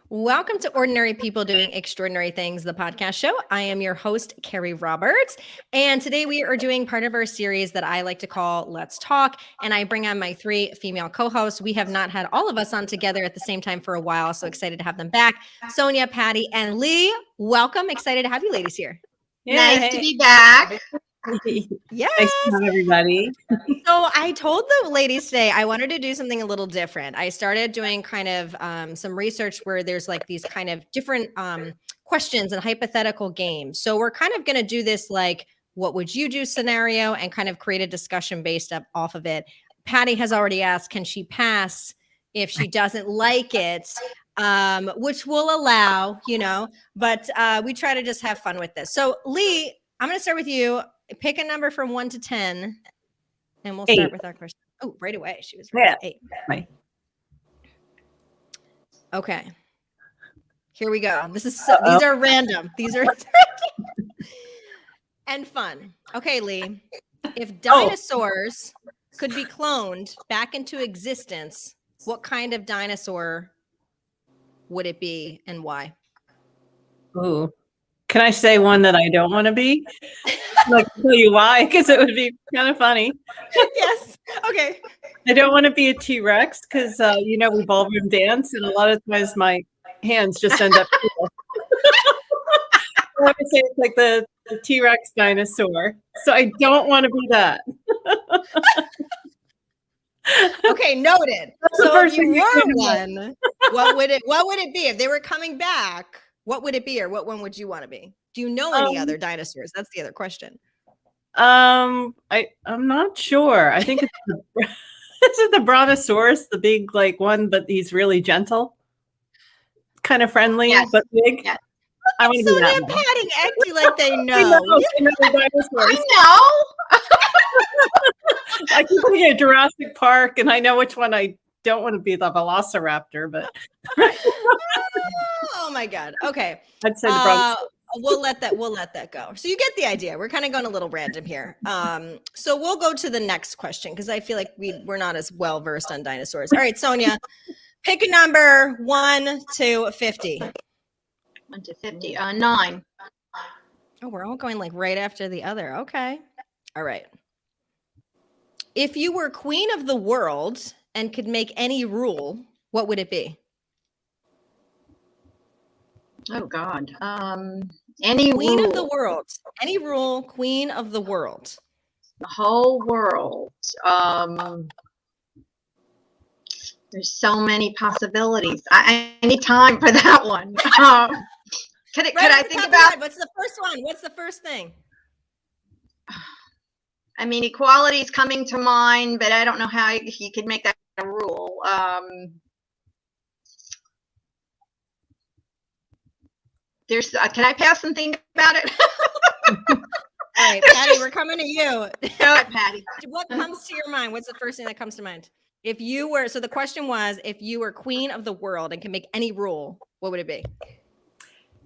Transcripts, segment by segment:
Welcome to Ordinary People Doing Extraordinary Things, the podcast show. I am your host, Carrie Roberts. And today we are doing part of our series that I like to call Let's Talk. And I bring on my three female co-hosts. We have not had all of us on together at the same time for a while. So excited to have them back. Sonja, Patty, and Lee, welcome. Excited to have you ladies here. Yeah, nice to be back. Yes. Thanks to everybody. So I told the ladies today I wanted to do something a little different. I started doing kind of some research where there's like these kind of different questions and hypothetical games. So we're kind of going to do this like, what would you do scenario and kind of create a discussion based up off of it. Patty has already asked, can she pass if she doesn't like it? Which we'll allow, but we try to just have fun with this. So Lee, I'm going to start with you. Pick a number from 1 to 10, and we'll start with our question. Oh, right away. She was right. 8. Right. Okay. Here we go. These are random. These are and fun. Okay, Lee. If dinosaurs could be cloned back into existence, what kind of dinosaur would it be and why? Ooh. Can I say one that I don't want to be? Like, tell you why? Because it would be kind of funny. Yes. Okay. I don't want to be a T-Rex because, we ballroom dance, and a lot of times my hands just end up. I want to say it's like the T-Rex dinosaur. So I don't want to be that. Okay, noted. So if you were one, what would it be? If they were coming back, what would it be, or what one would you want to be? Do you know any other dinosaurs? That's the other question. I'm not sure. I think it's the Brontosaurus, the big one, but he's really gentle, kind of friendly, but big. Yes. I want to be that. Patty acting like they know. I know. I keep thinking of Jurassic Park, and I know which one I don't want to be, the Velociraptor, but. Oh my God. Okay. I'd say the Brontosaurus. We'll let that go. So you get the idea. We're kind of going a little random here. So we'll go to the next question because I feel like we're not as well versed on dinosaurs. All right, Sonja, pick a number 1 to 50. 1 to 50. 9. Oh, we're all going like right after the other. Okay. All right. If you were queen of the world and could make any rule, what would it be? Oh God. Any queen rule. Of the world. Any rule, queen of the world. The whole world. There's so many possibilities. I need time for that one. Could I think about what's the first one? What's the first thing? I mean, equality is coming to mind, but I don't know how you could make that a rule. Can I pass and think about it? All right, Patty, we're coming to you. Go ahead, Patty. What comes to your mind? What's the first thing that comes to mind? If you were, so the question was, if you were queen of the world and can make any rule, what would it be?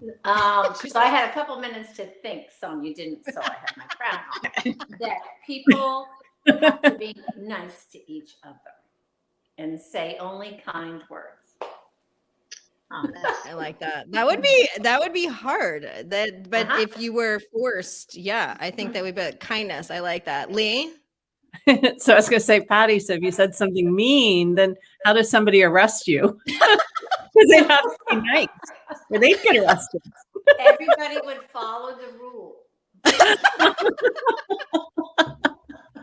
So I had a couple minutes to think. You didn't, so I had my crown on. That people have to be nice to each other and say only kind words. I like that. That would be hard. But if you were forced, I think that would be kindness. I like that. Lee? So I was going to say, Patty, so if you said something mean, then how does somebody arrest you? Because they have to be nice, or they'd get arrested. Everybody would follow the rule.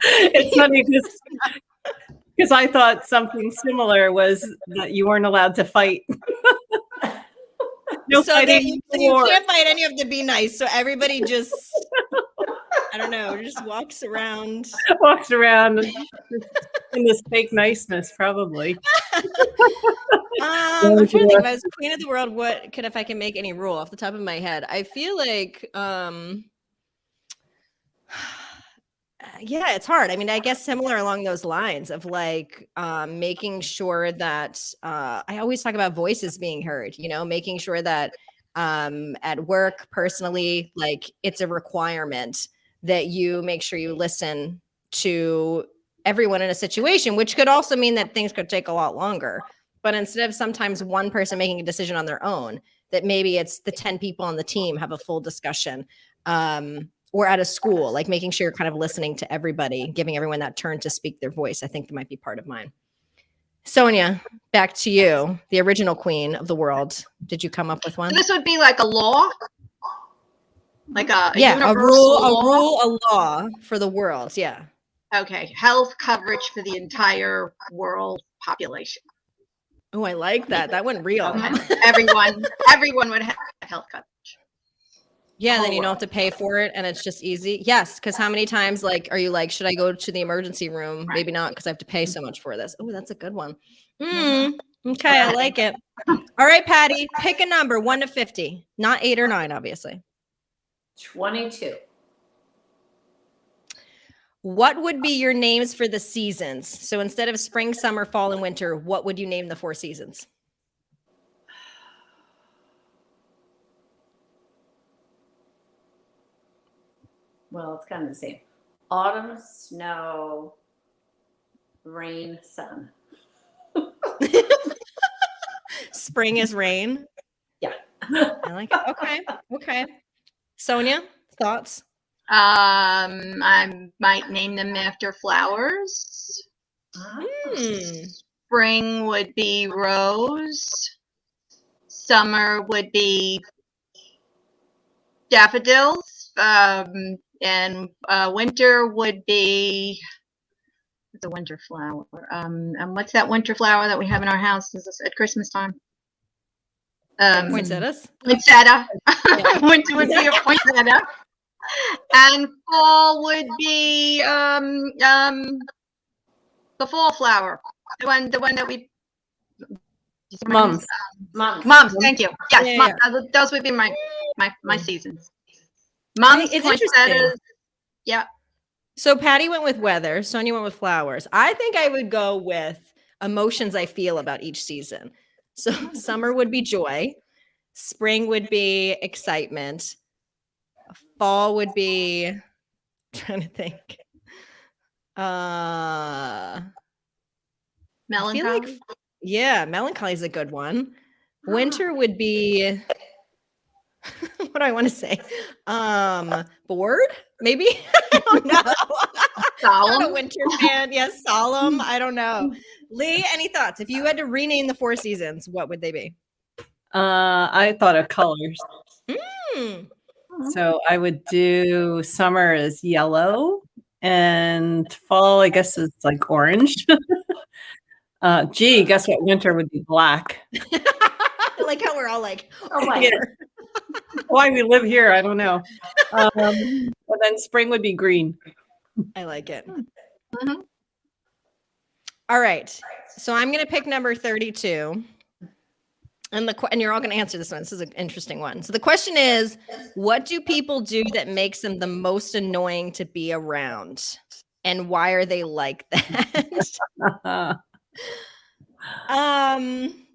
It's funny because I thought something similar was that you weren't allowed to fight. No so fighting. You can't fight, and you have to be nice. So everybody just, I don't know, just walks around in this fake niceness, probably. I'm trying to think, if I was queen of the world, if I can make any rule off the top of my head? I feel like, it's hard. I mean, I guess similar along those lines of like making sure that I always talk about voices being heard, making sure that at work, personally, like it's a requirement that you make sure you listen to everyone in a situation, which could also mean that things could take a lot longer. but instead of sometimes one person making a decision on their own, that maybe it's the 10 people on the team have a full discussion. Or at a school, like making sure you're kind of listening to everybody, giving everyone that turn to speak their voice. I think that might be part of mine. Sonja, back to you, the original queen of the world. Did you come up with one? This would be like a law, like a Yeah, universal law. a law for the world. Yeah. Okay, health coverage for the entire world population. Oh, I like that. That went real. Everyone would have health coverage. Yeah, then you don't have to pay for it and it's just easy. Yes, because how many times are you like, should I go to the emergency room? Right. Maybe not because I have to pay so much for this. Oh, that's a good one. Mm-hmm. Okay, I like it. All right, Patty, pick a number 1 to 50. Not 8 or 9, obviously. 22. What would be your names for the seasons? So instead of spring, summer, fall, and winter, what would you name the 4 seasons? Well, it's kind of the same. Autumn, snow, rain, sun. Spring is rain. Yeah. I like it. Okay. Okay. Sonja, thoughts? I might name them after flowers. Spring would be rose. Summer would be daffodils. And winter would be, what's a winter flower? And what's that winter flower that we have in our house at Christmas time? Poinsettias? Poinsettia. Winter would be a poinsettia. And fall would be the fall flower. The one that we Mums. Mums, thank you. Yes, Yeah, mums. Those would be my seasons. Mums, It's poinsettias. interesting. Yeah. So Patty went with weather. Sonja went with flowers. I think I would go with emotions I feel about each season. So summer would be joy. Spring would be excitement. Fall would be, I'm trying to think. Melancholy. Yeah, melancholy is a good one. Winter would be, what do I want to say? Bored, maybe? I don't know. Solemn. I'm not a winter fan. Yes, solemn. I don't know. Lee, any thoughts? If you had to rename the 4 seasons, what would they be? I thought of colors. So I would do summer as yellow and fall, I guess, is like orange. Guess what? Winter would be black. I like how we're all like, Oh my Yeah. Why we live here, I don't know. And then spring would be green. I like it. Mhm. All right. So I'm going to pick number 32. And you're all going to answer this one. This is an interesting one. So the question is, what do people do that makes them the most annoying to be around? And why are they like that?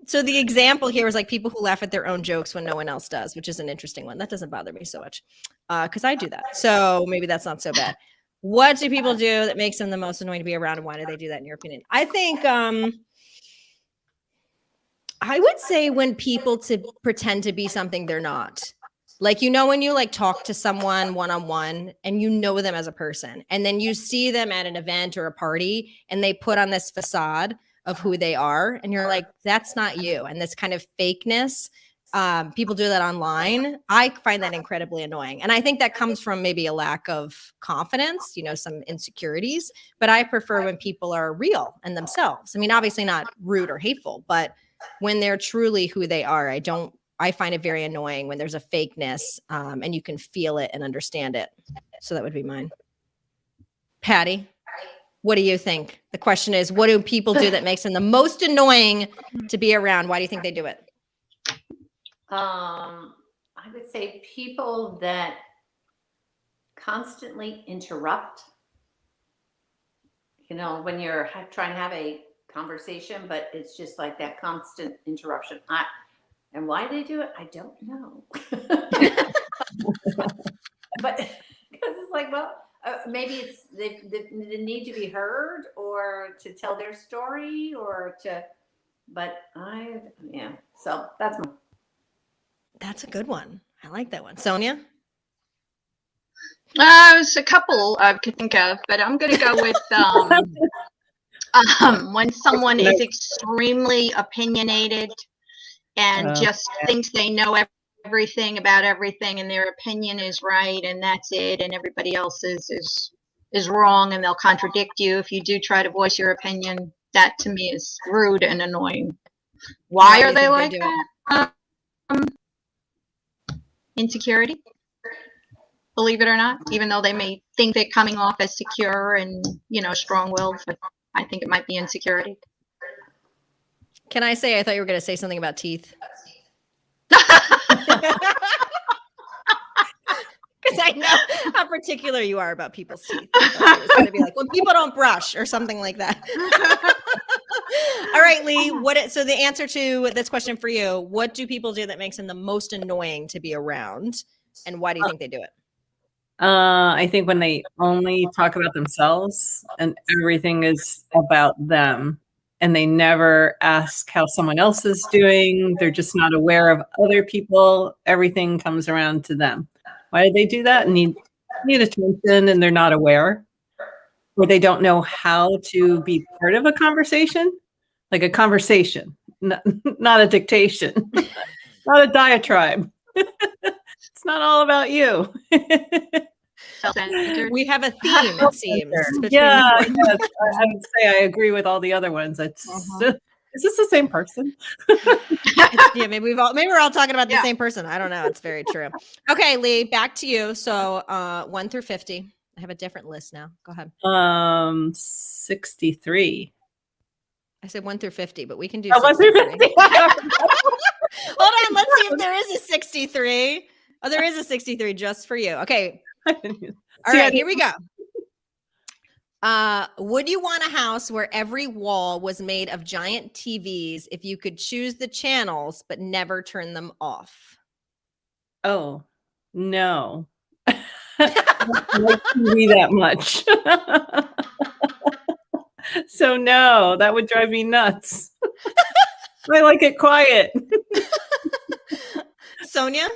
So the example here is like people who laugh at their own jokes when no one else does, which is an interesting one. That doesn't bother me so much because I do that. So maybe that's not so bad. What do people do that makes them the most annoying to be around, and why do they do that in your opinion? I think I would say when people pretend to be something they're not. Like, when you like talk to someone one-on-one and you know them as a person, and then you see them at an event or a party and they put on this facade of who they are, and you're like, that's not you. And this kind of fakeness, people do that online. I find that incredibly annoying. And I think that comes from maybe a lack of confidence, some insecurities, but I prefer when people are real and themselves. I mean, obviously not rude or hateful, but when they're truly who they are, I find it very annoying when there's a fakeness and you can feel it and understand it. So that would be mine. Patty, what do you think? The question is, what do people do that makes them the most annoying to be around? Why do you think they do it? I would say people that constantly interrupt. When you're trying to have a conversation, but it's just like that constant interruption. And why they do it, I don't know. But because it's like, well, maybe it's the need to be heard or to tell their story or to But so that's my. That's a good one. I like that one. Sonja? There's a couple I could think of, but I'm going to go with when someone is extremely opinionated and just thinks they know everything about everything, and their opinion is right, and that's it, and everybody else is wrong, and they'll contradict you if you do try to voice your opinion. That to me is rude and annoying. Why are they like that? Insecurity, believe it or not, even though they may think they're coming off as secure and, strong-willed, but I think it might be insecurity. Can I say, I thought you were going to say something about teeth. Because I know how particular you are about people's teeth. It's going to be like, when people don't brush or something like that. All right, Lee, so the answer to this question for you, what do people do that makes them the most annoying to be around? And why do you think they do it? I think when they only talk about themselves and everything is about them, and they never ask how someone else is doing. They're just not aware of other people. Everything comes around to them. Why do they do that? Need attention, and they're not aware, or they don't know how to be part of a conversation, like a conversation, not a dictation, not a diatribe. It's not all about you. We have a theme, it seems. Yeah, I would say I agree with all the other ones. It's is this the same person? Yeah, maybe we're all talking about the same person. I don't know. It's very true. Okay, Lee, back to you. So 1 through 50. I have a different list now. Go ahead. 63. I said 1 through 50, but we can do 1 through 50. Hold on, let's see if there is a 63. Oh, there is a 63 just for you. Okay. All right, here we go. Would you want a house where every wall was made of giant TVs if you could choose the channels but never turn them off? Oh, no. I don't like TV that much. So no, that would drive me nuts. I like it quiet. Sonja?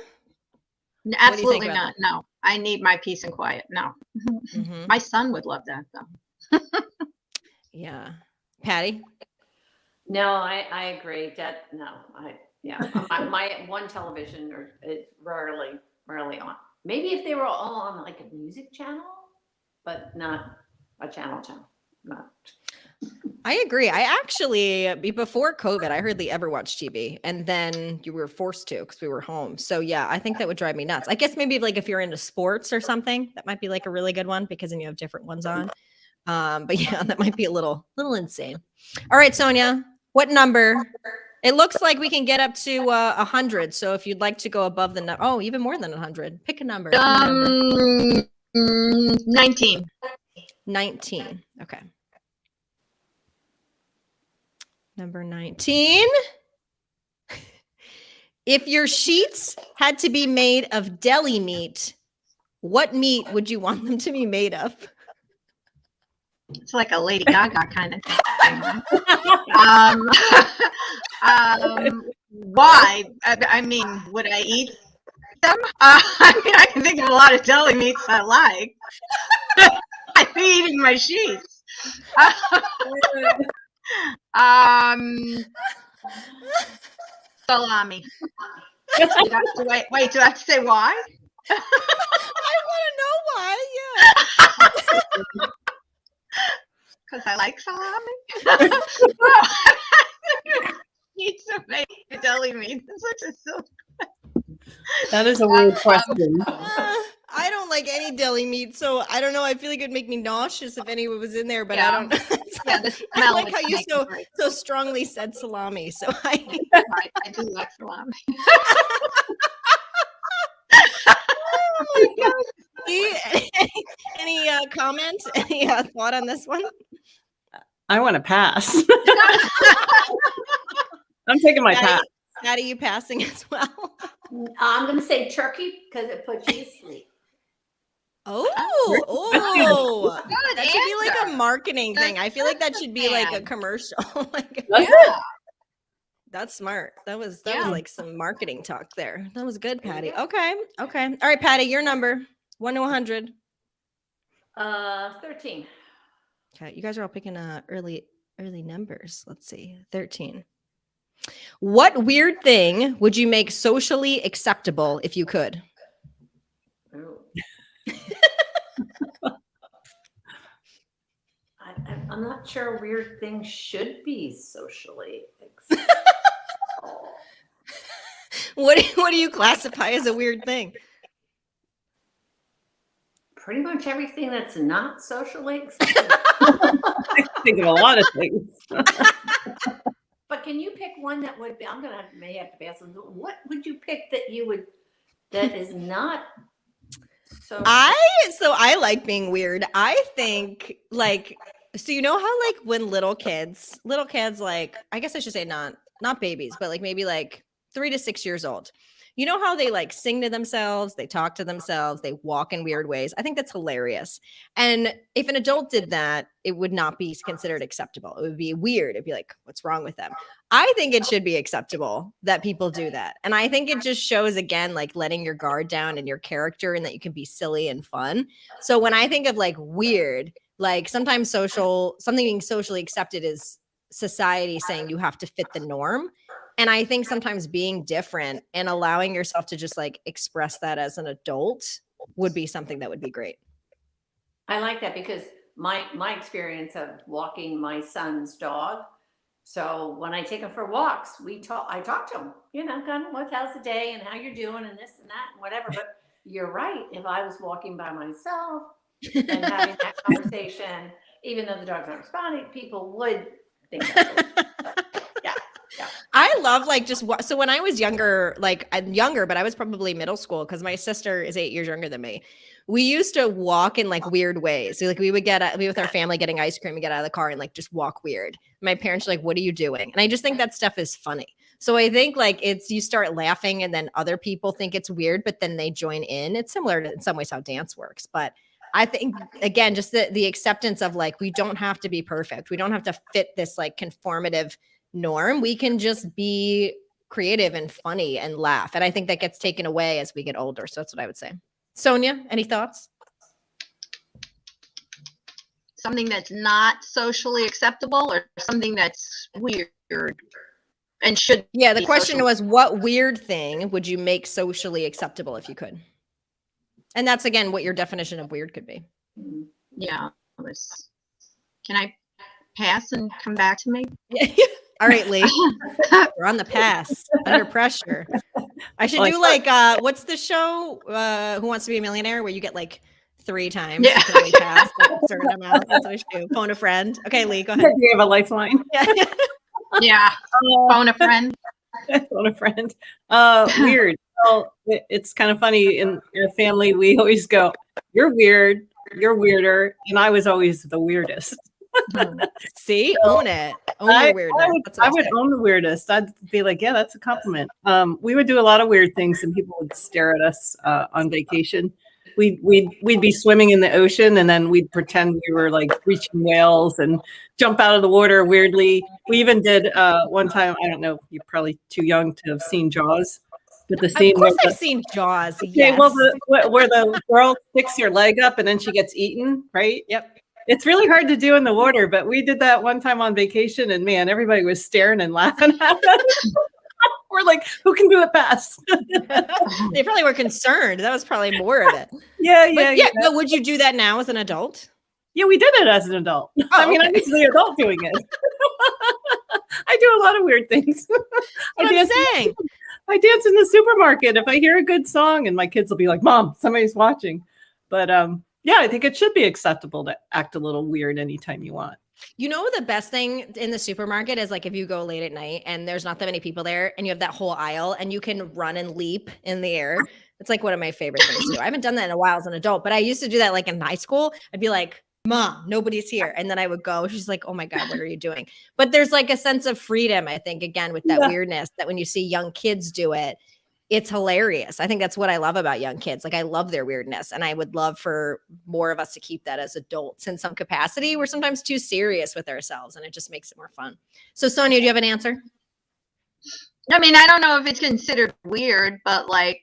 Absolutely not. No, I need my peace and quiet. No. Mm-hmm. My son would love that, though. Yeah. Patty? No, I agree. My one television is rarely on. Maybe if they were all on like a music channel, but not a channel. Not. I agree. I actually, before COVID, I hardly ever watched TV, and then you were forced to because we were home. So yeah, I think that would drive me nuts. I guess maybe like if you're into sports or something, that might be like a really good one because then you have different ones on. But yeah, that might be a little insane. All right, Sonja, what number? It looks like we can get up to 100. So if you'd like to go above the number, even more than 100, pick a number. 19. 19. Okay. Number 19. If your sheets had to be made of deli meat, what meat would you want them to be made of? It's like a Lady Gaga kind of thing. Why? I mean, would I eat them? I can think of a lot of deli meats I like. I'd be eating my sheets. Salami. Do I have to say why? I want to know why. Yeah. Because I like salami. Needs to make a deli meat. That's such a silly. That is a weird question. I don't like any deli meat, so I don't know. I feel like it'd make me nauseous if anyone was in there, but I don't. I like how you so strongly said salami. So I do like salami. Oh my gosh. Any comment? Any thought on this one? I want to pass. I'm taking my pass. Patty, you passing as well? I'm going to say turkey because it puts you to sleep. Oh, that should be like a marketing thing. I feel like that should be like a commercial. Yeah. That's smart. That was Yeah. like some marketing talk there. That was good, There Patty. you go. Okay. Okay. All right, Patty, your number 1 to 100. 13. Okay. You guys are all picking early numbers. Let's see. 13. What weird thing would you make socially acceptable if you could? Ooh. I'm not sure weird things should be socially acceptable. What do you classify as a weird thing? Pretty much everything that's not socially acceptable. Think of a lot of things. But can you pick one that would be? May have to pass on. What would you pick that is not so? I like being weird. I think so you know how like when little kids like, I guess I should say not babies, but like maybe like 3 to 6 years old. You know how they like sing to themselves, they talk to themselves, they walk in weird ways. I think that's hilarious. And if an adult did that, it would not be considered acceptable. It would be weird. It'd be like, what's wrong with them? I think it should be acceptable that people do that. And I think it just shows, again, like letting your guard down and your character, and that you can be silly and fun. So when I think of like weird, like sometimes something being socially accepted is society saying you have to fit the norm. And I think sometimes being different and allowing yourself to just like express that as an adult would be something that would be great. I like that because my experience of walking my son's dog. So when I take him for walks, I talk to him, kind of how's the day and how you're doing and this and that and whatever. But you're right. If I was walking by myself and having that conversation, even though the dogs aren't responding, people would think that's weird. Yeah. I love like so when I was younger, like I'm younger, but I was probably middle school because my sister is 8 years younger than me. We used to walk in like weird ways. So like we would be with our family getting ice cream and get out of the car and like just walk weird. My parents are like, "What are you doing?" And I just think that stuff is funny. So I think like you start laughing and then other people think it's weird, but then they join in. It's similar to in some ways how dance works, but I think again, just the acceptance of like, we don't have to be perfect. We don't have to fit this like conformative norm. We can just be creative and funny and laugh. And I think that gets taken away as we get older. So that's what I would say. Sonja, any thoughts? Something that's not socially acceptable or something that's weird and should. Yeah, the question was, what weird thing would you make socially acceptable if you could? And that's, again, what your definition of weird could be. Yeah. Can I pass and come back to me? All right, Lee. We're on the pass. Under pressure. I should do like, what's the show? Who Wants to Be a Millionaire? Where you get like 3 times. Yeah. You can only pass a certain amount. That's what I should do. Phone a friend. Okay, Lee, go ahead. You have a lifeline. Yeah. Phone a friend. Phone a friend. Weird. Well, it's kind of funny in a family. We always go, "You're weird. You're weirder," and I was always the weirdest. See, own it. Own your weirdness. I would own the weirdest. I'd be like, yeah, that's a compliment. We would do a lot of weird things, and people would stare at us on vacation. We'd be swimming in the ocean, and then we'd pretend we were like reaching whales and jump out of the water weirdly. We even did one time. I don't know. You're probably too young to have seen Jaws. But the scene of course I've seen Jaws. Okay, yes. well, where the girl sticks your leg up and then she gets eaten, right? Yep. It's really hard to do in the water, but we did that one time on vacation, and man, everybody was staring and laughing at us. We're like, who can do it best? They probably were concerned. That was probably more of it. Yeah. But would you do that now as an adult? Yeah, we did it as an adult. Oh, I mean, okay. I'm just the adult doing it. I do a lot of weird things. I'm saying. I dance in the supermarket if I hear a good song, and my kids will be like, "Mom, somebody's watching." But yeah, I think it should be acceptable to act a little weird anytime you want. You know, the best thing in the supermarket is like if you go late at night and there's not that many people there and you have that whole aisle and you can run and leap in the air. It's like one of my favorite things to do. I haven't done that in a while as an adult, but I used to do that like in high school. I'd be like, "Mom, nobody's here." And then I would go. She's like, "Oh my God, what are you doing?" But there's like a sense of freedom, I think, again, with that weirdness, that when you see young kids do it, it's hilarious. I think that's what I love about young kids. Like, I love their weirdness, and I would love for more of us to keep that as adults in some capacity. We're sometimes too serious with ourselves, and it just makes it more fun. So, Sonja, do you have an answer? I mean, I don't know if it's considered weird, but like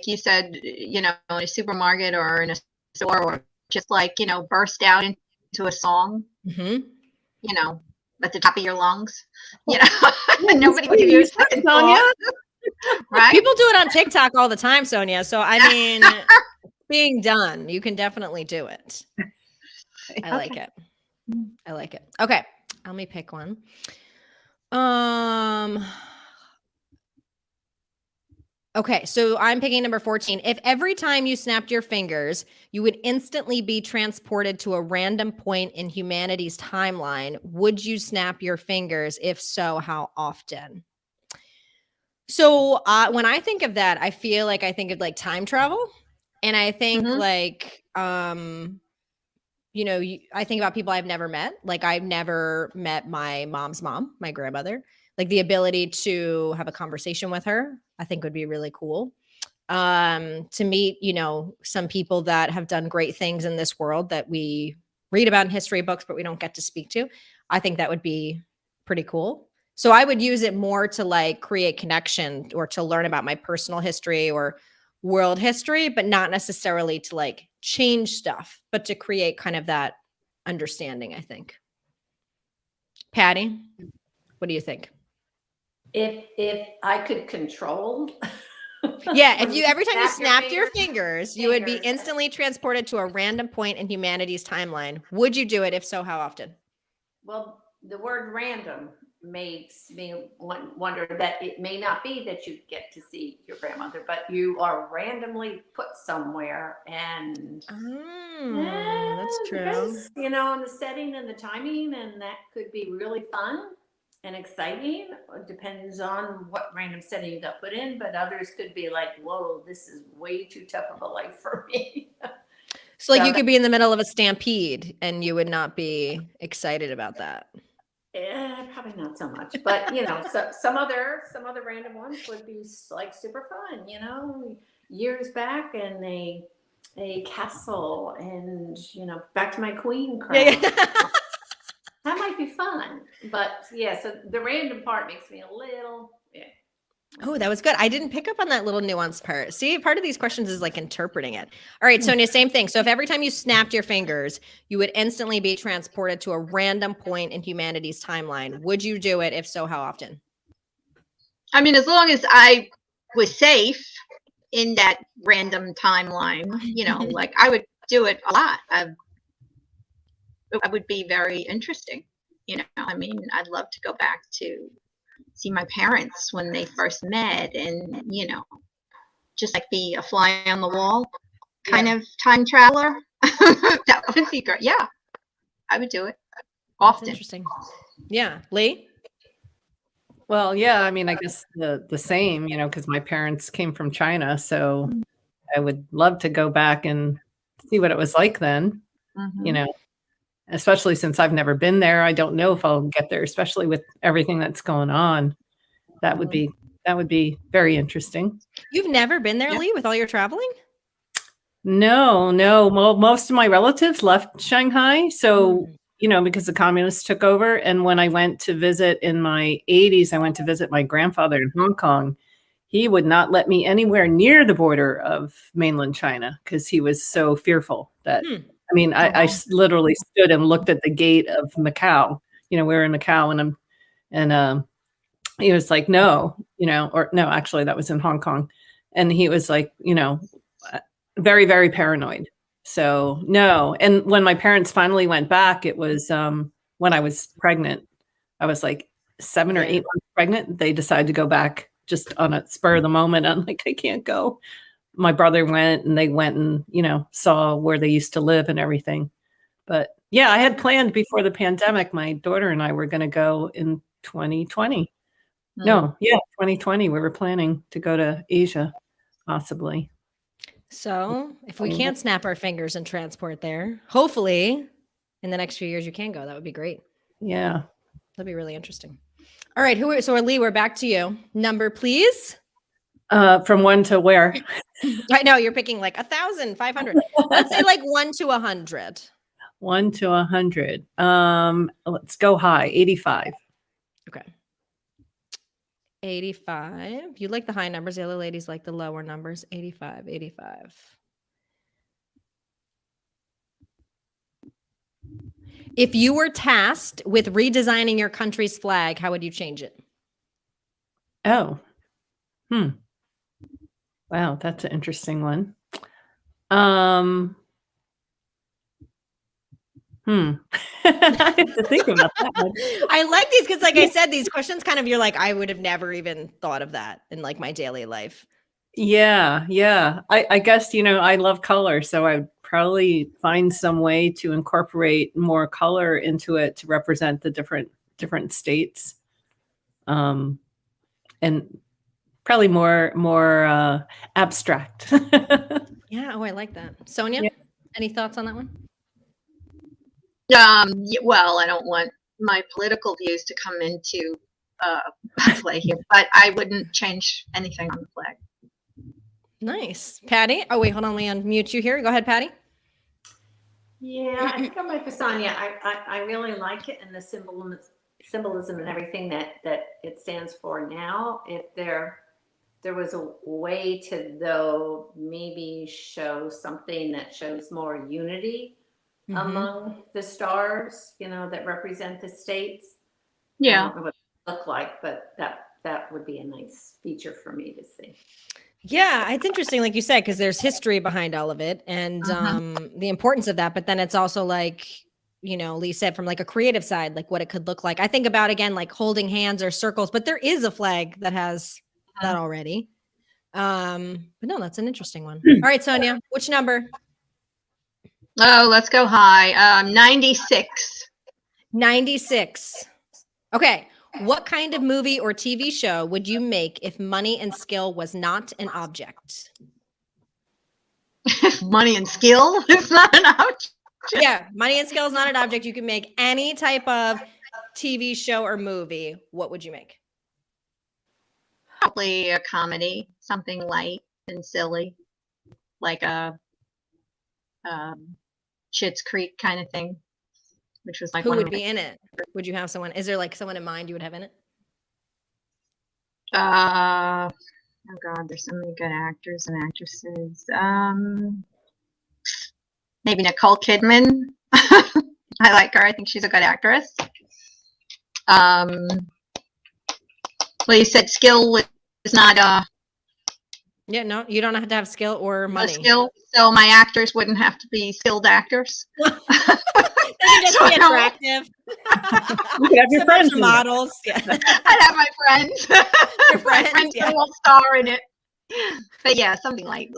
you said, you know, in a supermarket or in a store, or just like, you know, burst out into a song, Mm-hmm. you know, at the top of your lungs, you know, Yeah, nobody would give you a second Sonja. thought, right? People do it on TikTok all the time, Sonja. So I mean, being done, you can definitely do it. I like it. I like it. Okay, let me pick one. Okay, so I'm picking number 14. If every time you snapped your fingers, you would instantly be transported to a random point in humanity's timeline, would you snap your fingers? If so, how often? So when I think of that, I feel like I think of like time travel, and I think like you know, I think about people I've never met. Like I've never met my mom's mom, my grandmother. Like the ability to have a conversation with her, I think would be really cool. To meet, you know, some people that have done great things in this world that we read about in history books, but we don't get to speak to. I think that would be pretty cool. So I would use it more to like create connection or to learn about my personal history or world history, but not necessarily to like change stuff, but to create kind of that understanding, I think. Patty, what do you think? If I could control. Yeah, if you every time you Snap snapped your fingers, you would be instantly transported to a random point in humanity's timeline. Would you do it? If so, how often? Well, the word random makes me wonder that it may not be that you get to see your grandmother, but you are randomly put somewhere, and That's true. depends, you know, on the setting and the timing, and that could be really fun and exciting. It depends on what random setting you got put in, but others could be like, whoa, this is way too tough of a life for me. So like you could be in the middle of a stampede and you would not be excited about that. Yeah, probably not so much, but you know, so some other random ones would be like super fun, you know, years back, and a castle, and you know, back to my queen crown. Yeah. That might be fun, but yeah, so the random part makes me a little, yeah. Oh, that was good. I didn't pick up on that little nuance part. See, part of these questions is like interpreting it. All right, Sonja, same thing. So if every time you snapped your fingers, you would instantly be transported to a random point in humanity's timeline, would you do it? If so, how often? I mean, as long as I was safe in that random timeline, you know, like I would do it a lot. It would be very interesting. You know, I mean, I'd love to go back to see my parents when they first met, and you know, just like be a fly on the wall kind of time traveler. That would be great. Yeah, I would do it often. That's interesting. Yeah, Lee. Well, yeah, I mean, I guess the same, you know, because my parents came from China, so I would love to go back and see what it was like then, you know, especially since I've never been there. I don't know if I'll get there, especially with everything that's going on. That would be very interesting. You've never been there, Lee, with all your traveling? No. Well, most of my relatives left Shanghai, so you know, because the communists took over. And when I went to visit in my 80s, I went to visit my grandfather in Hong Kong. He would not let me anywhere near the border of mainland China because he was so fearful that, I mean, I literally stood and looked at the gate of Macau. You know, we were in Macau, and he was like, no, you know, or no, actually that was in Hong Kong. And he was like, you know, very, very paranoid. So no. And when my parents finally went back, it was when I was pregnant. I was like 7 or 8 months pregnant. They decided to go back just on a spur of the moment. I'm like, I can't go. My brother went, and they went and, you know, saw where they used to live and everything. But yeah, I had planned before the pandemic, my daughter and I were going to go in 2020. No, yeah, 2020. We were planning to go to Asia, possibly. So if we can't snap our fingers and transport there, hopefully in the next few years you can go. That would be great. Yeah. That'd be really interesting. All right. So Lee, we're back to you. Number, please. From 1 to where? I know you're picking like 1,500. Let's say like 1 to 100. 1 to 100. Let's go high. 85. Okay. 85. You like the high numbers. The other ladies like the lower numbers. 85, 85. If you were tasked with redesigning your country's flag, how would you change it? Oh. Wow, that's an interesting one. I have to think about that one. I like these because, like I said, these questions kind of, you're like, I would have never even thought of that in like my daily life. Yeah. I guess, I love color, so I would probably find some way to incorporate more color into it to represent the different states. And probably more abstract. Yeah. Oh, I like that. Sonja, Yeah. any thoughts on that one? Well, I don't want my political views to come into play here, but I wouldn't change anything on the flag. Nice. Patty? Oh, wait, hold on. Let me unmute you here. Go ahead, Patty. Yeah, I think I'm with Sonja. I really like it and the symbolism and everything that it stands for now. If there was a way to, though, maybe show something that shows more unity among the stars, that represent the states. Yeah. I don't know what it look like, but that would be a nice feature for me to see. Yeah, it's interesting, like you said, because there's history behind all of it and the importance of that. But then it's also like, Lee said, from like a creative side, like what it could look like. I think about, again, like holding hands or circles, but there is a flag that has that already. But no, that's an interesting one. All right, Sonja, which number? Oh, let's go high. 96. 96. Okay. What kind of movie or TV show would you make if money and skill was not an object? Money and skill is not an object. Yeah, money and skill is not an object. You can make any type of TV show or movie. What would you make? Probably a comedy, something light and silly, like a Schitt's Creek kind of thing, which was like Who would be in it? Would you have someone? Is there like someone in mind you would have in it? Oh God, there's so many good actors and actresses. Maybe Nicole Kidman. I like her. I think she's a good actress. Well, you said skill is not Yeah, no, you don't have to have skill or money. skill, so my actors wouldn't have to be skilled actors. They can just be attractive. You could have your friends in it. models. Yeah. I'd have my friends. Your friends, my friends yeah. will star in it. But yeah, something like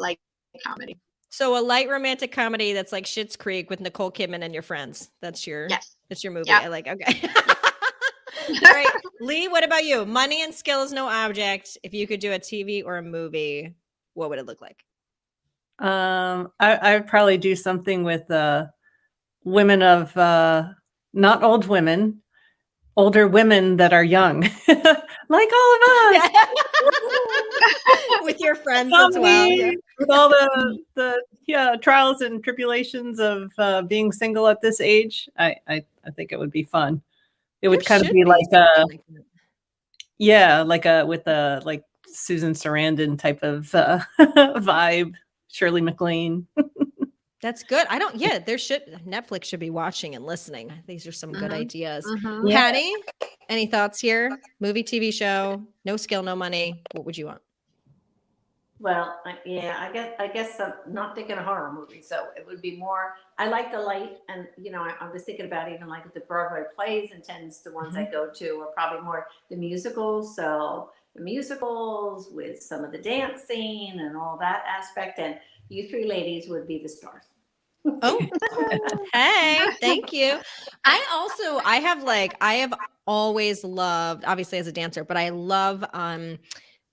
comedy. So a light romantic comedy that's like Schitt's Creek with Nicole Kidman and your friends. That's your movie. Yep. I like. Okay. All right, Lee. What about you? Money and skill is no object. If you could do a TV or a movie, what would it look like? I'd probably do something with women of not old women, older women that are young, like all of us. With your friends as well. Yeah. With all the trials and tribulations of being single at this age, I think it would be fun. It would kind of be like with Susan Sarandon type of vibe, Shirley MacLaine. That's good. Netflix should be watching and listening. These are some good ideas. Mhm. Patty, any thoughts here? Movie, TV show, no skill, no money. What would you want? Well, I guess I'm not thinking a horror movie, so it would be more. I like the light, and I was thinking about even like the Broadway plays, and tends the ones I go to are probably more the musicals. So the musicals with some of the dancing and all that aspect, and you three ladies would be the stars. Oh, hey, thank you. I have always loved, obviously as a dancer, but I love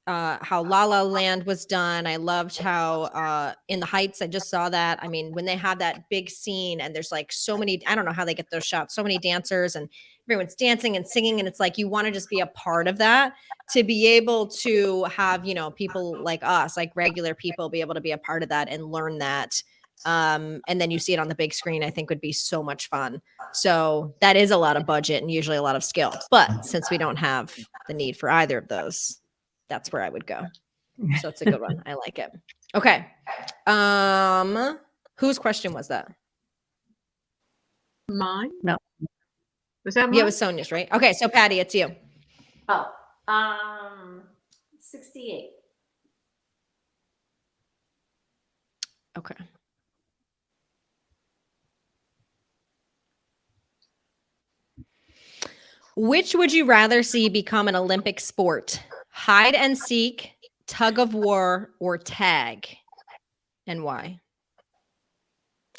how La La Land was done. I loved how In the Heights, I just saw that. I mean, when they have that big scene and there's like so many, I don't know how they get those shots, so many dancers and everyone's dancing and singing. And it's like, you want to just be a part of that, to be able to have, people like us, like regular people, be able to be a part of that and learn that. And then you see it on the big screen, I think would be so much fun. So that is a lot of budget and usually a lot of skill. But since we don't have the need for either of those, That's where I would go. So it's a good one. I like it. Okay. Whose question was that? Mine? No. Was that mine? Yeah, it was Sonja's, right? Okay, so Patty, it's you. Oh, 68. Okay. Which would you rather see become an Olympic sport? Hide and seek, tug of war, or tag? And why?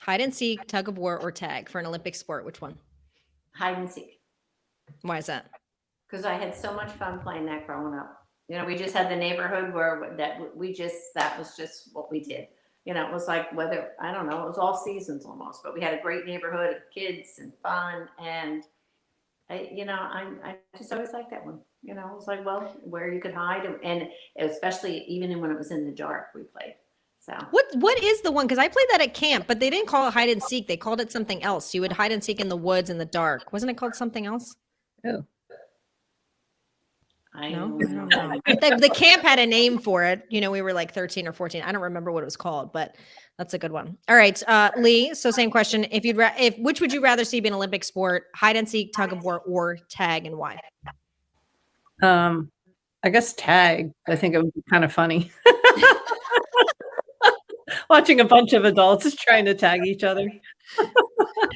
Hide and seek, tug of war, or tag for an Olympic sport. Which one? Hide and seek. Why is that? Because I had so much fun playing that growing up. You know, we just had the neighborhood where that was just what we did. You know, it was like whether, I don't know, it was all seasons almost, but we had a great neighborhood of kids and fun. And I just always liked that one. You know, it was like, well, where you could hide, and especially even when it was in the dark, we played. So what is the one? Because I played that at camp, but they didn't call it hide and seek. They called it something else. You would hide and seek in the woods in the dark. Wasn't it called something else? Oh. I No, don't I don't know. The camp had a name for it. You know, we were like 13 or 14. I don't remember what it was called, but that's a good one. All right, Lee. So same question. Which would you rather see be an Olympic sport? Hide and seek, tug of war, or tag, and why? I guess tag. I think it would be kind of funny. Watching a bunch of adults trying to tag each other.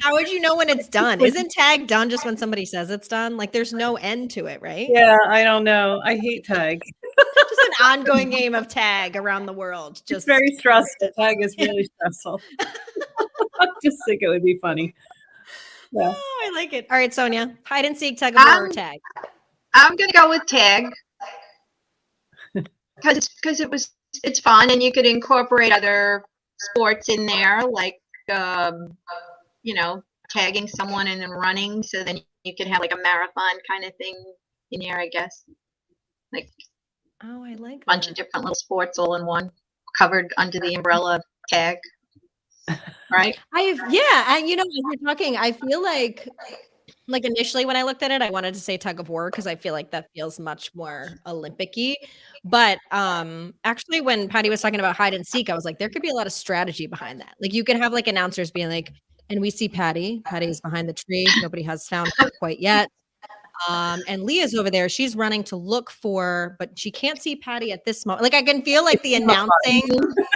How would you know when it's done? Isn't tag done just when somebody says it's done? Like there's no end to it, right? Yeah, I don't know. I hate tag. Just an ongoing game of tag around the world. Just It's very stressful. Tag is really stressful. I just think it would be funny. Yeah. Oh, I like it. All right, Sonja. Hide and seek, tug of war, or tag? I'm gonna go with tag because it's fun and you could incorporate other sports in there, like tagging someone and then running. So then you could have like a marathon kind of thing in there, I guess. Like Oh, I like a bunch of different little sports all in one, covered under the umbrella of tag. Right? And as you're talking, I feel like initially when I looked at it, I wanted to say tug of war because I feel like that feels much more Olympic-y. But actually when Patty was talking about hide and seek, I was like, there could be a lot of strategy behind that. Like you could have like announcers being like, and we see Patty. Patty is behind the tree. Nobody has found her quite yet. And Leah's over there. She's running to look for, but she can't see Patty at this moment. Like I can feel like the announcing.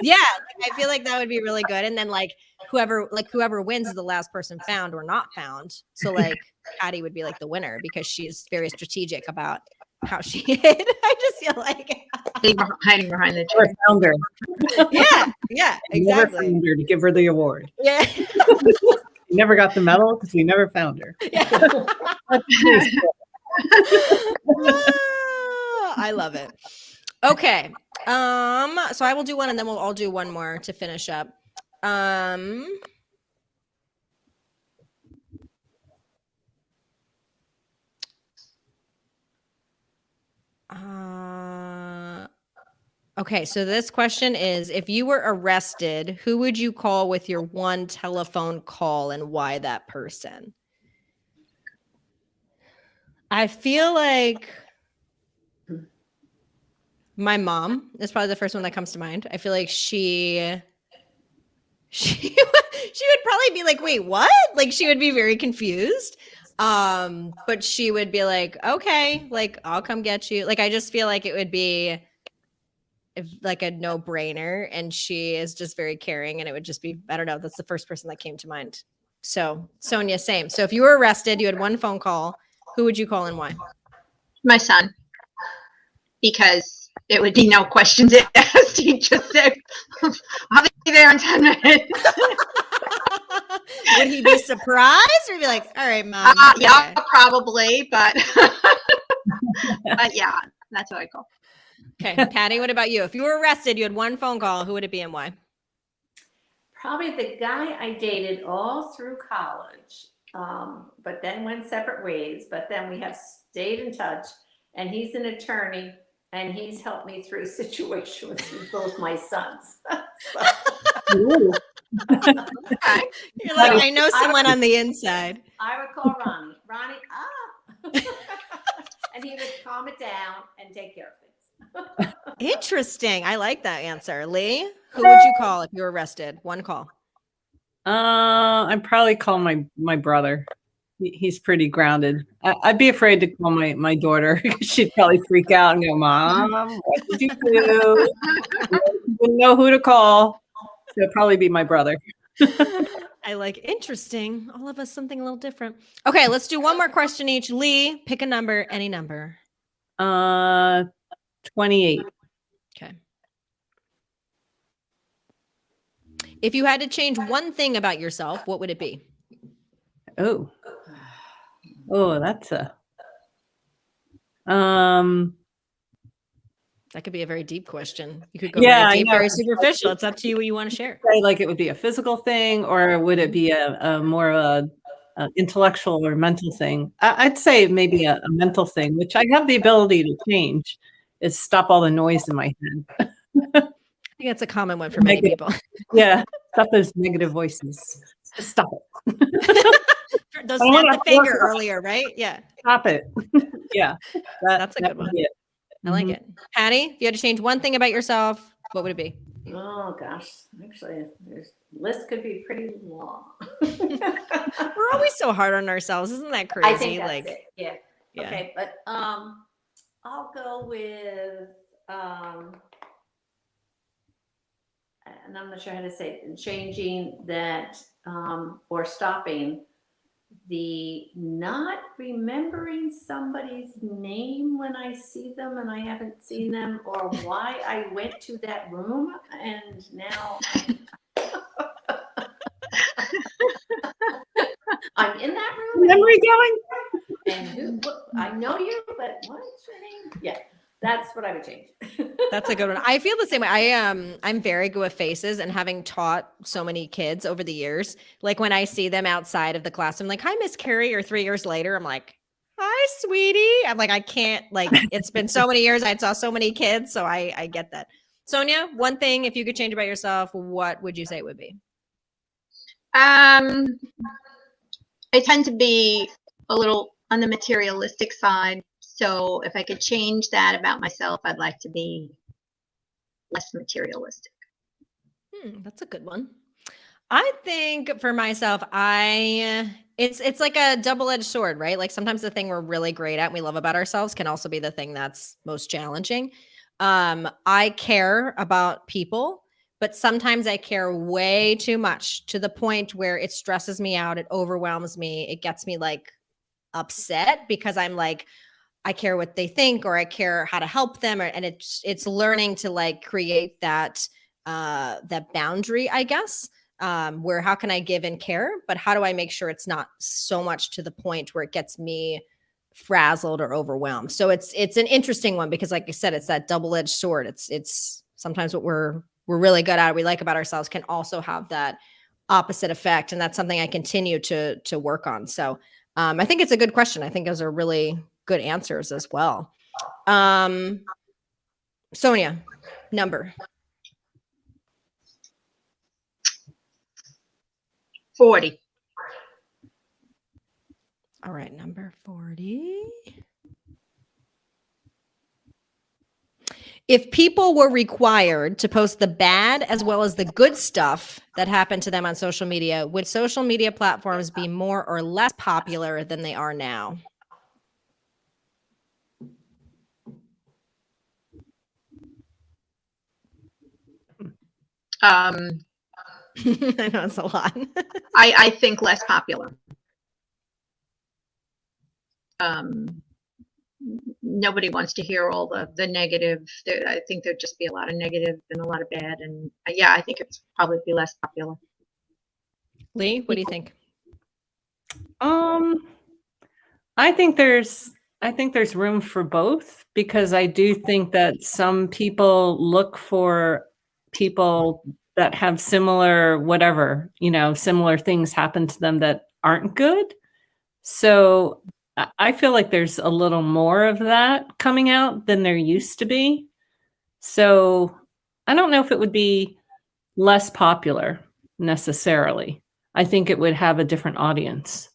Yeah, I feel like that would be really good. And then like whoever wins is the last person found or not found. So like Patty would be like the winner because she's very strategic about how she hid. I just feel like hiding behind the tree. Found her. Yeah, Never exactly. found her to give her the award. Yeah. We never got the medal because we never found her. Yeah. I love it. Okay. So I will do one and then we'll all do one more to finish up. Okay, so this question is, if you were arrested, who would you call with your one telephone call and why that person? I feel like my mom is probably the first one that comes to mind. I feel like she would probably be like, wait, what? Like she would be very confused. But she would be like, okay, like I'll come get you. Like I just feel like it would be like a no-brainer, and she is just very caring, and it would just be, I don't know, that's the first person that came to mind. So Sonja, same. So if you were arrested, you had one phone call, who would you call and why? My son, because it would be no questions asked. He just said, I'll be there in 10 minutes. Would he be surprised or be like, all right, Mom? Yeah, probably, but yeah, that's what I call. Okay, Patty, what about you? If you were arrested, you had one phone call, who would it be and why? Probably the guy I dated all through college, but then went separate ways. But then we have stayed in touch, and he's an attorney, and he's helped me through situations with both my sons. Okay. You're like, I know someone on the inside. I would call Ronnie, and he would calm it down and take care of things. Interesting. I like that answer. Lee, who would you call if you were arrested? One call. I'd probably call my brother. He's pretty grounded. I'd be afraid to call my daughter. She'd probably freak out and go, "Mom, what did you do?" Wouldn't know who to call. So it'd probably be my brother. I like interesting. All of us something a little different. Okay, let's do one more question each. Lee, pick a number, any number. 28. Okay. If you had to change one thing about yourself, what would it be? Oh, that's a That could be a very deep question. You could go Yeah, I very deep, know. very superficial. It's up to you what you want to share. say like it would be a physical thing, or would it be a more a intellectual or mental thing? I'd say maybe a mental thing, which I have the ability to change, is stop all the noise in my head. I think that's a common one for many Negative. people. Yeah, stop those negative voices. Just stop it. Those I wanna snap the finger work on it. earlier, right? Yeah, Stop it. Yeah, that's a that good would one. be it. I like Mhm. it. Patty, if you had to change one thing about yourself, what would it be? Oh gosh, actually, this list could be pretty long. We're always so hard on ourselves. Isn't that crazy? I think that's it. Yeah. Yeah. Okay, but I'll go with and I'm not sure how to say it, changing that or stopping the not remembering somebody's name when I see them and I haven't seen them, or why I went to that room and now I'm in that room. Memory going? And I know you, but what's your name? Yeah, that's what I would change. That's a good one. I feel the same way. I'm very good with faces, and having taught so many kids over the years, like when I see them outside of the class, I'm like, "Hi, Miss Carrie," or 3 years later, I'm like, "Hi, sweetie." I'm like, I can't, like, it's been so many years. I saw so many kids, so I get that. Sonja, one thing, if you could change about yourself, what would you say it would be? I tend to be a little on the materialistic side. So if I could change that about myself, I'd like to be less materialistic. That's a good one. I think for myself, it's like a double-edged sword, right? Like sometimes the thing we're really great at and we love about ourselves can also be the thing that's most challenging. I care about people, but sometimes I care way too much to the point where it stresses me out, it overwhelms me, it gets me like upset because I'm like, I care what they think, or I care how to help them, and it's learning to like create that that boundary, I guess, where how can I give and care, but how do I make sure it's not so much to the point where it gets me frazzled or overwhelmed? So it's an interesting one because, like I said, it's that double-edged sword. It's sometimes what we're really good at, we like about ourselves, can also have that opposite effect, and that's something I continue to work on. So I think it's a good question. I think those are really good answers as well. Sonja, number 40. All right, number 40. If people were required to post the bad as well as the good stuff that happened to them on social media, would social media platforms be more or less popular than they are now? I I know it's a lot. I think less popular. Nobody wants to hear all the negative. I think there'd just be a lot of negative and a lot of bad. And yeah, I think it's probably be less popular. Lee, what do you think? I think there's room for both, because I do think that some people look for people that have similar whatever, similar things happen to them that aren't good. So I feel like there's a little more of that coming out than there used to be. So I don't know if it would be less popular necessarily. I think it would have a different audience.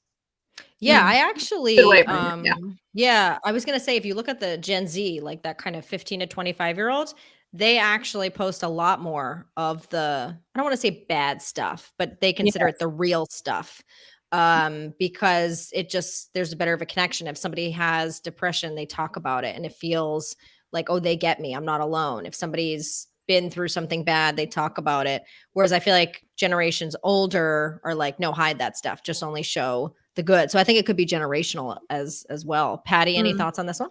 Yeah, I Good actually, way of putting it, yeah. yeah, I was gonna say if you look at the Gen Z, like that kind of 15 to 25-year-olds, they actually post a lot more of the, I don't want to say bad stuff, but they consider it the real stuff. Because it just, there's a better of a connection. If somebody has depression, they talk about it and it feels like, oh, they get me. I'm not alone. If somebody's been through something bad, they talk about it. Whereas I feel like generations older are like, no, hide that stuff. Just only show the good. So I think it could be generational as well. Patty, any thoughts on this one?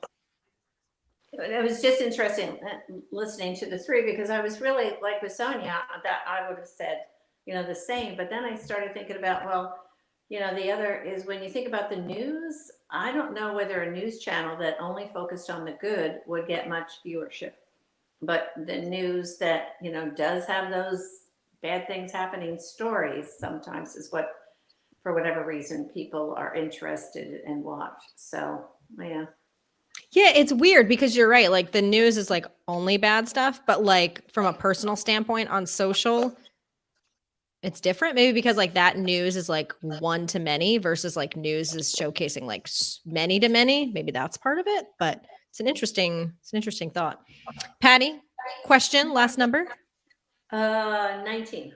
It was just interesting listening to the three, because I was really like with Sonja, that I would have said, the same. But then I started thinking about, well, the other is when you think about the news, I don't know whether a news channel that only focused on the good would get much viewership. But the news that, does have those bad things happening stories sometimes is what, for whatever reason, people are interested and watch. So, yeah. Yeah, it's weird because you're right. Like the news is like only bad stuff, but like from a personal standpoint on social, it's different. Maybe because like that news is like one to many versus like news is showcasing like many to many. Maybe that's part of it, but it's an interesting thought. Patty, question, last number. 19.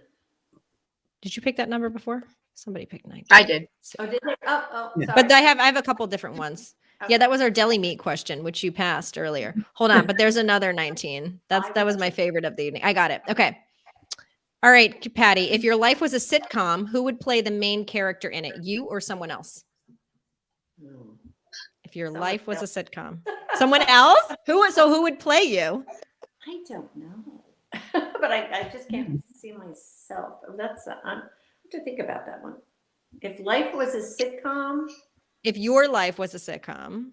Did you pick that number before? Somebody picked 19. I did. Oh, did they? Oh, Yeah. sorry. But I have a couple different ones. Okay. Yeah, that was our deli meat question, which you passed earlier. Hold on, but there's another 19. That was my favorite of the evening. I got it. Okay. All right, Patty, if your life was a sitcom, who would play the main character in it? You or someone else? If your life was a sitcom. Someone else? Who would play you? I don't know. But I just can't see myself. I have to think about that one. If life was a sitcom. If your life was a sitcom.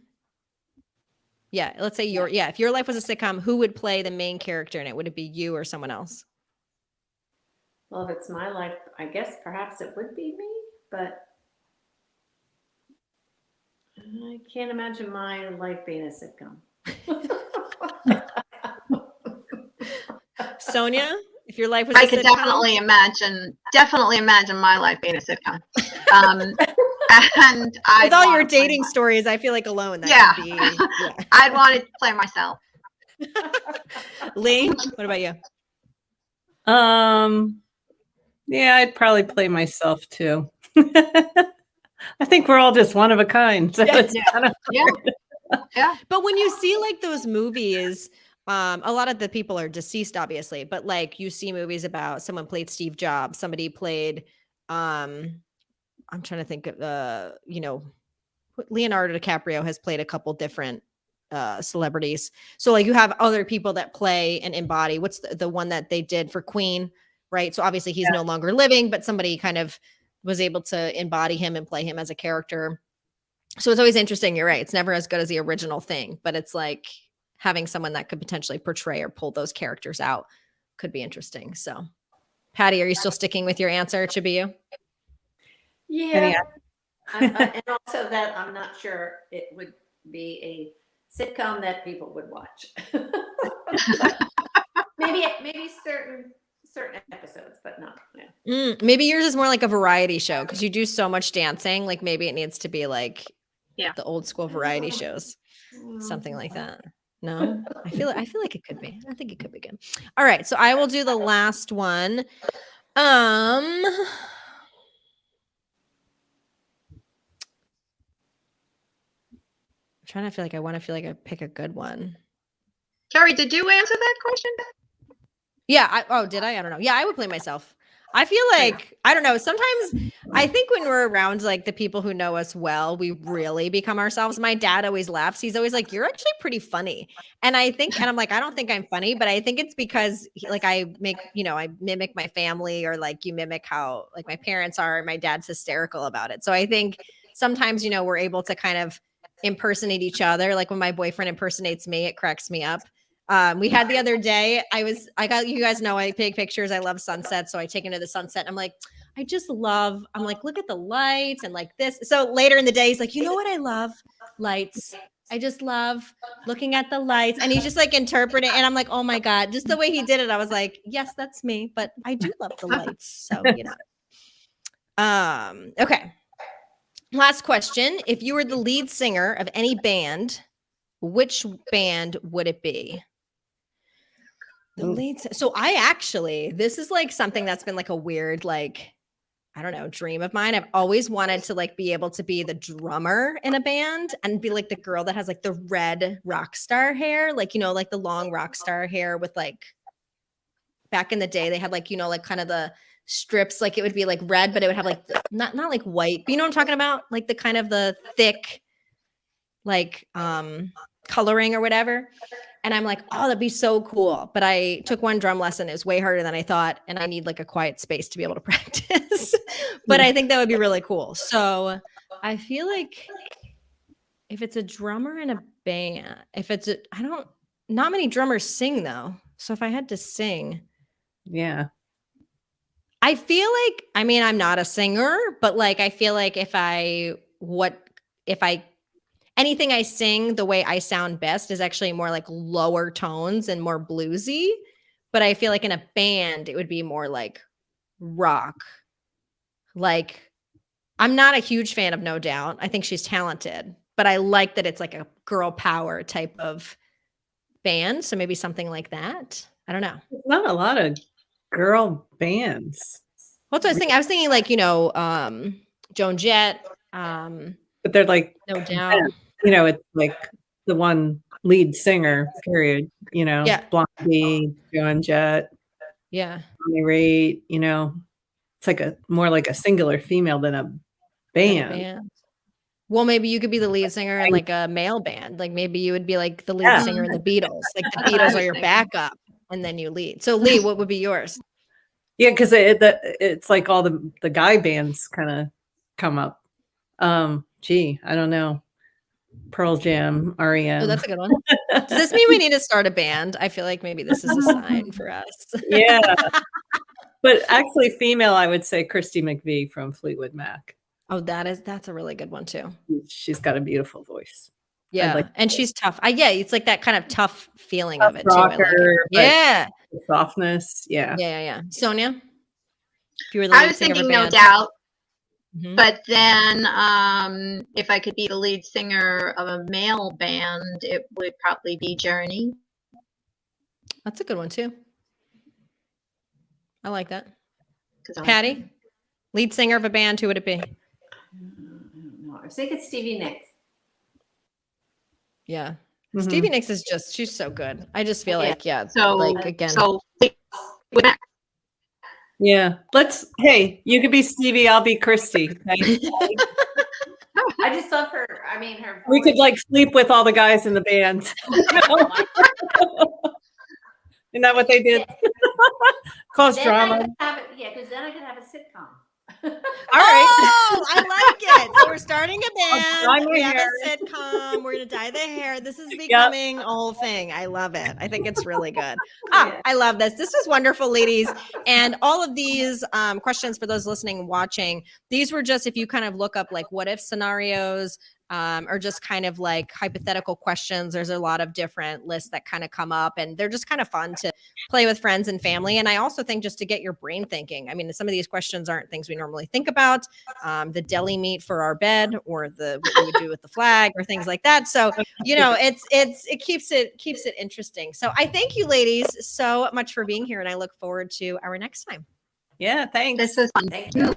Yeah, let's say if your life was a sitcom, who would play the main character in it? Would it be you or someone else? Well, if it's my life, I guess perhaps it would be me, but I can't imagine my life being a sitcom. Sonja, if your life was I a could sitcom? definitely imagine my life being a sitcom. And with all your dating stories, I feel like alone that could be. Yeah. I'd want to play myself. Lee, what about you? Yeah, I'd probably play myself too. I think we're all just one of a kind. So it's kind of yeah. But when you see like those movies, a lot of the people are deceased, obviously, but like you see movies about someone played Steve Jobs, somebody played, I'm trying to think of, Leonardo DiCaprio has played a couple different celebrities. So like you have other people that play and embody. What's the one that they did for Queen, right? So obviously he's no longer living, but somebody kind of was able to embody him and play him as a character. So it's always interesting. You're right. It's never as good as the original thing, but it's like having someone that could potentially portray or pull those characters out could be interesting. So Patty, are you still sticking with your answer? It should be you. Yeah. And also that I'm not sure it would be a sitcom that people would watch. maybe certain episodes, but not. Yeah. Maybe yours is more like a variety show because you do so much dancing. Like maybe it needs to be like the old school variety shows, something like that. No, I feel like it could be. I think it could be good. All right, so I will do the last one. I'm trying to feel like I pick a good one. Carrie, did you answer that question? Yeah. Did I? I don't know. Yeah, I would play myself. I feel like, I don't know. Sometimes I think when we're around like the people who know us well, we really become ourselves. My dad always laughs. He's always like, you're actually pretty funny. And I'm like, I don't think I'm funny, but I think it's because like I mimic my family, or like you mimic how like my parents are. And my dad's hysterical about it. So I think sometimes, we're able to kind of impersonate each other. Like when my boyfriend impersonates me, it cracks me up. We had the other day, you guys know I take pictures. I love sunsets. So I take him to the sunset. I'm like, I'm like, look at the lights and like this. So later in the day, he's like, you know what I love? Lights. I just love looking at the lights. And he's just like interpreting. And I'm like, oh my God, just the way he did it. I was like, yes, that's me, but I do love the lights. So, Okay. Last question. If you were the lead singer of any band, which band would it be? The lead. So this is like something that's been like a weird, like, I don't know, dream of mine. I've always wanted to like be able to be the drummer in a band and be like the girl that has like the red rock star hair, like, you know, like the long rock star hair with like, back in the day, they had like, you know, like kind of the strips, like it would be like red, but it would have like not like white, but you know what I'm talking about? Like the kind of the thick, like coloring or whatever. And I'm like, oh, that'd be so cool. But I took one drum lesson. It was way harder than I thought. And I need like a quiet space to be able to practice. But I think that would be really cool. So I feel like if it's a drummer in a band, not many drummers sing though. So if I had to sing, Yeah. I feel like, I mean, I'm not a singer, but like, I feel like anything I sing, the way I sound best is actually more like lower tones and more bluesy. But I feel like in a band, it would be more like rock. Like, I'm not a huge fan of No Doubt. I think she's talented, but I like that it's like a girl power type of band. So maybe something like that. I don't know. There's not a lot of girl bands. What's I was thinking? I was thinking like, you know, Joan Jett, but they're like, No Doubt. You know, it's like the one lead singer, period. You know, Yeah. Blondie, Joan Jett, Yeah. Bonnie Raitt, you know, it's like more like a singular female than a band. Well, maybe you could be the lead singer in like a male band. Like maybe you would be like the lead singer in the Beatles. Like the Beatles are your backup and then you lead. So Lee, what would be yours? Yeah, because it's like all the guy bands kind of come up. I don't know. Pearl Jam, REM. Oh, that's a good one. Does this mean we need to start a band? I feel like maybe this is a sign for us. Yeah. But actually female, I would say Christy McVie from Fleetwood Mac. Oh, that's a really good one too. She's got a beautiful voice. Yeah. And she's tough. It's like that kind of tough feeling Tough of it too. I like it. Yeah. Softness. Yeah. Yeah. Sonja? If you were I was thinking No Doubt. Mm-hmm. But then if I could be the lead singer of a male band, it would probably be Journey. That's a good one too. I like that. Patty, lead singer of a band, who would it be? I don't know. I was thinking Stevie Nicks. Yeah. Mm-hmm. Stevie Nicks is she's so good. I just feel like, Yeah. Hey, you could be Stevie, I'll be Christy. Okay? I just love her. I mean, her voice. We could like sleep with all the guys in the band. Isn't that what they did? Cause drama. Because then I could have a sitcom. All right. Oh, I like it. So we're starting a band. We have a sitcom. We're going to dye the hair. This is becoming a whole thing. I love it. I think it's really good. I love this. This is wonderful, ladies. And all of these questions for those listening and watching, these were just, if you kind of look up like what if scenarios, or just kind of like hypothetical questions. There's a lot of different lists that kind of come up and they're just kind of fun to play with friends and family. And I also think just to get your brain thinking. I mean, some of these questions aren't things we normally think about. The deli meat for our bed or what we would do with the flag or things like that. So, you know, it keeps it interesting. So I thank you ladies so much for being here and I look forward to our next time. Yeah, thanks. This was fun. Thank you.